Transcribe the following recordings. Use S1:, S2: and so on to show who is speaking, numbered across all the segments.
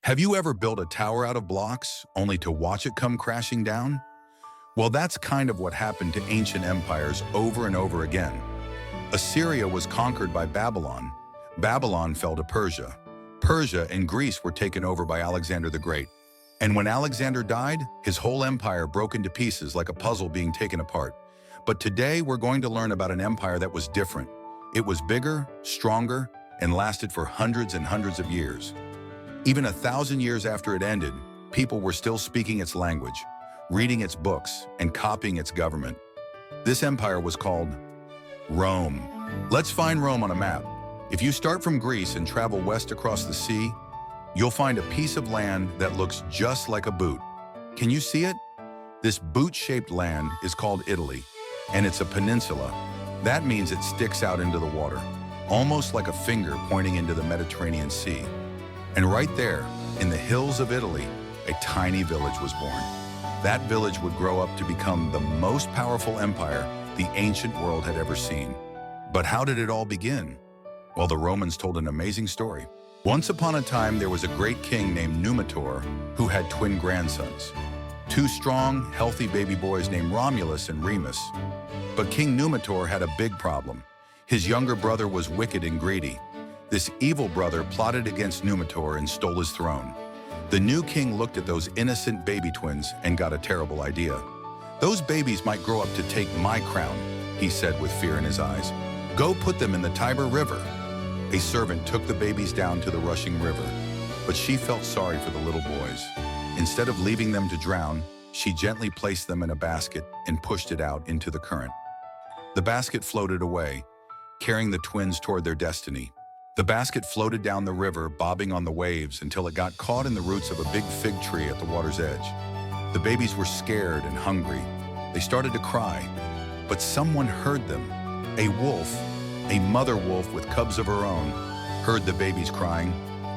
S1: Have you ever built a tower out of blocks only to watch it come crashing down? Well, that's kind of what happened to ancient empires over and over again. Assyria was conquered by Babylon. Babylon fell to Persia. Persia and Greece were taken over by Alexander the Great. And when Alexander died, his whole empire broke into pieces like a puzzle being taken apart. But today we're going to learn about an empire that was different. It was bigger, stronger, and lasted for hundreds and hundreds of years. Even 1,000 years after it ended, people were still speaking its language, reading its books, and copying its government. This empire was called Rome. Let's find Rome on a map. If you start from Greece and travel west across the sea, you'll find a piece of land that looks just like a boot. Can you see it? This boot-shaped land is called Italy, and it's a peninsula. That means it sticks out into the water, almost like a finger pointing into the Mediterranean Sea. And right there, in the hills of Italy, a tiny village was born. That village would grow up to become the most powerful empire the ancient world had ever seen. But how did it all begin? Well, the Romans told an amazing story. Once upon a time, there was a great king named Numitor who had twin grandsons. Two strong, healthy baby boys named Romulus and Remus. But King Numitor had a big problem. His younger brother was wicked and greedy. This evil brother plotted against Numitor and stole his throne. The new king looked at those innocent baby twins and got a terrible idea. "Those babies might grow up to take my crown," he said with fear in his eyes. "Go put them in the Tiber River." A servant took the babies down to the rushing river, but she felt sorry for the little boys. Instead of leaving them to drown, she gently placed them in a basket and pushed it out into the current. The basket floated away, carrying the twins toward their destiny. The basket floated down the river, bobbing on the waves until it got caught in the roots of a big fig tree at the water's edge. The babies were scared and hungry. They started to cry, but someone heard them. A wolf, a mother wolf with cubs of her own, heard the babies crying.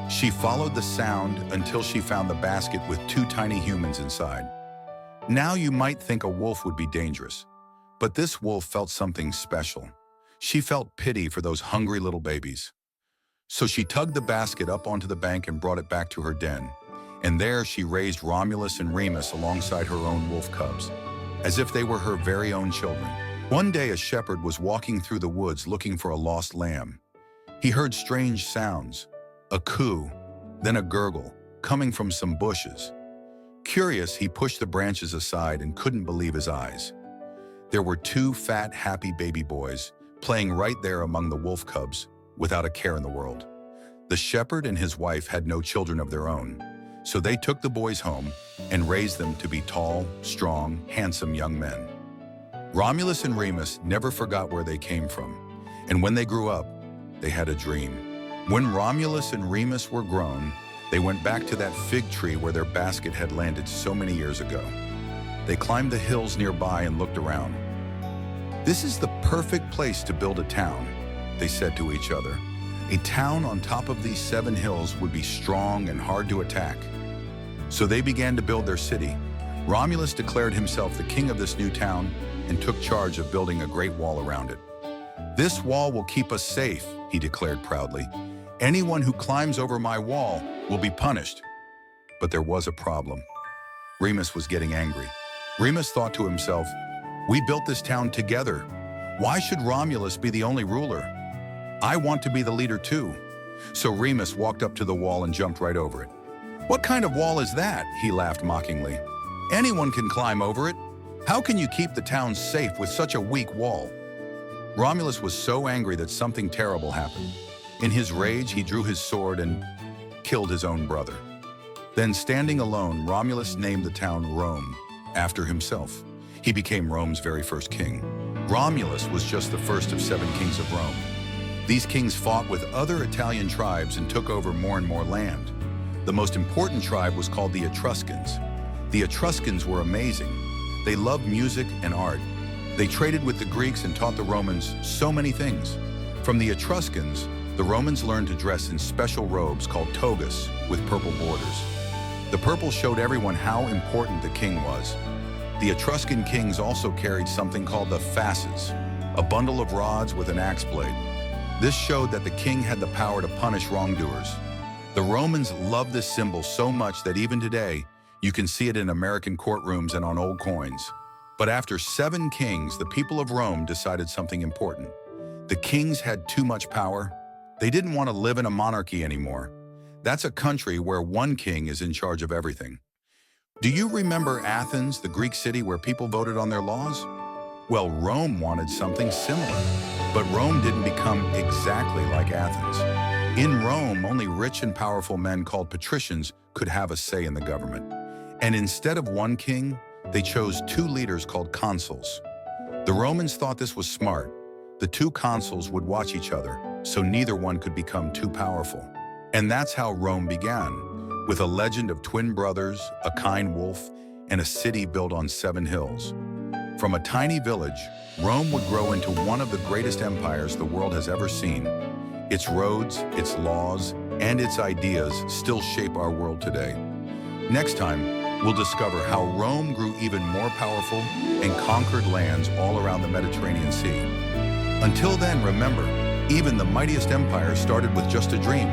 S1: She followed the sound until she found the basket with two tiny humans inside. Now you might think a wolf would be dangerous, but this wolf felt something special. She felt pity for those hungry little babies. So she tugged the basket up onto the bank and brought it back to her den. And there she raised Romulus and Remus alongside her own wolf cubs, as if they were her very own children. One day a shepherd was walking through the woods looking for a lost lamb. He heard strange sounds, a coo, then a gurgle, coming from some bushes. Curious, he pushed the branches aside and couldn't believe his eyes. There were two fat, happy baby boys playing right there among the wolf cubs, without a care in the world. The shepherd and his wife had no children of their own, so they took the boys home and raised them to be tall, strong, handsome young men. Romulus and Remus never forgot where they came from, and when they grew up, they had a dream. When Romulus and Remus were grown, they went back to that fig tree where their basket had landed so many years ago. They climbed the hills nearby and looked around. "This is the perfect place to build a town," they said to each other. "A town on top of these 7 hills would be strong and hard to attack." So they began to build their city. Romulus declared himself the king of this new town and took charge of building a great wall around it. "This wall will keep us safe," he declared proudly. "Anyone who climbs over my wall will be punished." But there was a problem. Remus was getting angry. Remus thought to himself, "We built this town together. Why should Romulus be the only ruler? I want to be the leader too." So Remus walked up to the wall and jumped right over it. "What kind of wall is that?" he laughed mockingly. "Anyone can climb over it. How can you keep the town safe with such a weak wall?" Romulus was so angry that something terrible happened. In his rage, he drew his sword and killed his own brother. Then, standing alone, Romulus named the town Rome, after himself. He became Rome's very first king. Romulus was just the first of 7 kings of Rome. These kings fought with other Italian tribes and took over more and more land. The most important tribe was called the Etruscans. The Etruscans were amazing. They loved music and art. They traded with the Greeks and taught the Romans so many things. From the Etruscans, the Romans learned to dress in special robes called togas with purple borders. The purple showed everyone how important the king was. The Etruscan kings also carried something called the fasces, a bundle of rods with an axe blade. This showed that the king had the power to punish wrongdoers. The Romans loved this symbol so much that even today, you can see it in American courtrooms and on old coins. But after 7 kings, the people of Rome decided something important. The kings had too much power. They didn't want to live in a monarchy anymore. That's a country where one king is in charge of everything. Do you remember Athens, the Greek city where people voted on their laws? Well, Rome wanted something similar, but Rome didn't become exactly like Athens. In Rome, only rich and powerful men called patricians could have a say in the government. And instead of one king, they chose 2 leaders called consuls. The Romans thought this was smart. The 2 consuls would watch each other, so neither one could become too powerful. And that's how Rome began, with a legend of twin brothers, a kind wolf, and a city built on 7 hills. From a tiny village, Rome would grow into one of the greatest empires the world has ever seen. Its roads, its laws, and its ideas still shape our world today. Next time, we'll discover how Rome grew even more powerful and conquered lands all around the Mediterranean Sea. Until then, remember, even the mightiest empires started with just a dream.